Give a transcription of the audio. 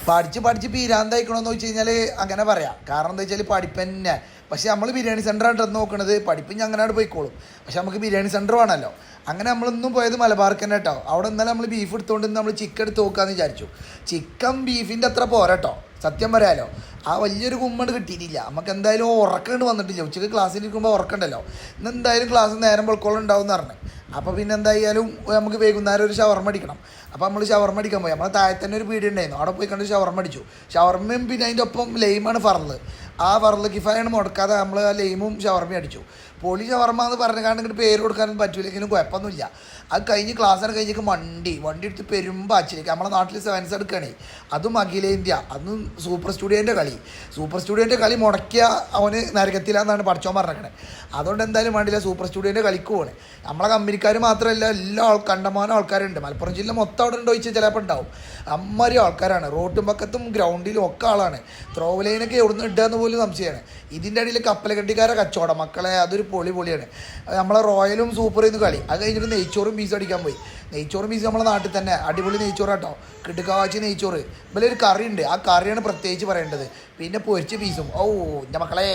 പഠിച്ച് പീരാന്തായിക്കണോന്ന് വെച്ച് കഴിഞ്ഞാൽ അങ്ങനെ പറയാം. കാരണം എന്താ വെച്ചാൽ പഠിപ്പ് തന്നെ. പക്ഷെ നമ്മൾ ബിരിയാണി സെൻ്ററായിട്ട് നോക്കണത് പഠിപ്പ് ഞാൻ അങ്ങനെ പോയിക്കോളും. പക്ഷെ നമുക്ക് ബിരിയാണി സെൻ്റർ വേണമല്ലോ. അങ്ങനെ നമ്മളിന്നും പോയത് മലബാർക്ക് തന്നെ കേട്ടോ. അവിടെ ഇന്നലെ നമ്മൾ ബീഫ് എടുത്തുകൊണ്ട് നമ്മൾ ചിക്കൻ എടുത്ത് നോക്കാമെന്ന് വിചാരിച്ചു. ചിക്കൻ ബീഫിൻ്റെ അത്ര പോരാട്ടോ, സത്യം പറയാലോ. ആ വലിയൊരു കുമ്മണ്ട് കിട്ടിയിട്ടില്ല. നമുക്ക് എന്തായാലും ഉറക്കണ്ട് വന്നിട്ടില്ല. ഉച്ചയ്ക്ക് ക്ലാസ്സിൽ ഇരിക്കുമ്പോൾ ഉറക്കണ്ടല്ലോ. ഇന്ന് എന്തായാലും ക്ലാസ് നേരം വെളുക്കോളം ഉണ്ടാവും എന്ന് പറഞ്ഞു. അപ്പോൾ പിന്നെ എന്തായാലും നമുക്ക് വൈകുന്നേരം ഒരു ഷവർമ അടിക്കണം. അപ്പോൾ നമ്മൾ ഷവർമ അടിക്കാൻ പോയി. നമ്മളെ താഴെ തന്നെ ഒരു പീടിയ ഉണ്ടായിരുന്നു. അവിടെ പോയി കണ്ട് ഷവർമ അടിച്ചു. ഷവർമയും പിന്നെ അതിൻ്റെ ഒപ്പം ലൈമാണ് ഫറല്. ആ ഫറല് കിഫായാണ് മുടക്കാതെ നമ്മൾ ആ ലൈമും ഷവർമയും അടിച്ചു. പൊളി ഷവർമ എന്ന് പറഞ്ഞ കാരണം ഇങ്ങോട്ട് പേര് കൊടുക്കാനൊന്നും പറ്റൂലെങ്കിലും കുഴപ്പമൊന്നുമില്ല. അത് കഴിഞ്ഞ് ക്ലാസ്സിനെ കഴിഞ്ഞേക്ക് വണ്ടി എടുത്ത് പെരുമ്പാച്ചിലേക്ക് നമ്മളെ നാട്ടിൽ സെവൻസ് എടുക്കുകയാണേ. അതും അഖിലേന്ത്യ, അതും സൂപ്പർ സ്റ്റുഡിയോൻ്റെ കളി മുടക്കിയ അവന് നരകത്തിലാന്നാണ് പഠിച്ചോൻ പറഞ്ഞേക്കണേ. അതുകൊണ്ട് എന്തായാലും വേണ്ടില്ല, സൂപ്പർ സ്റ്റുഡിയോൻ്റെ കളിക്ക് പോകണേ. നമ്മളെ കമ്പനിക്കാർ മാത്രമല്ല, എല്ലാ കണ്ടമാനം ആൾക്കാരുണ്ട്. മലപ്പുറം ജില്ല മൊത്തം അവിടെ ഉണ്ടോ ചോദിച്ചാൽ ചിലപ്പോൾ ഉണ്ടാവും. അമ്മമാരി ആൾക്കാരാണ്. റോട്ടും പക്കത്തും ഗ്രൗണ്ടിലും ഒക്കെ ആളാണ്. ത്രോ ലൈനൊക്കെ എവിടെ നിന്ന് ഇടുക എന്ന് പോലും സംശയമാണ്. ഇതിൻ്റെ അടിയിൽ കപ്പലക്കട്ടിക്കാരെ കച്ചവടം മക്കളെ, അതൊരു പൊളിയാണ്. നമ്മളെ റോയലും സൂപ്പറും ഇന്ന് കളി. അത് കഴിഞ്ഞിട്ട് നെയ്ച്ചോറും പീസും അടിക്കാൻ പോയി. നെയ്ച്ചോറും പീസ് നമ്മളെ നാട്ടിൽ തന്നെ അടിപൊളി നെയ്ച്ചോറാട്ടോ, കിടുക്കാച്ചി നെയ്ച്ചോറ്. ഇവിടെ ഒരു കറി ഉണ്ട്, ആ കറിയാണ് പ്രത്യേകിച്ച് പറയേണ്ടത്. പിന്നെ പൊരിച്ച പീസും. ഓ എൻ്റെ മക്കളെ.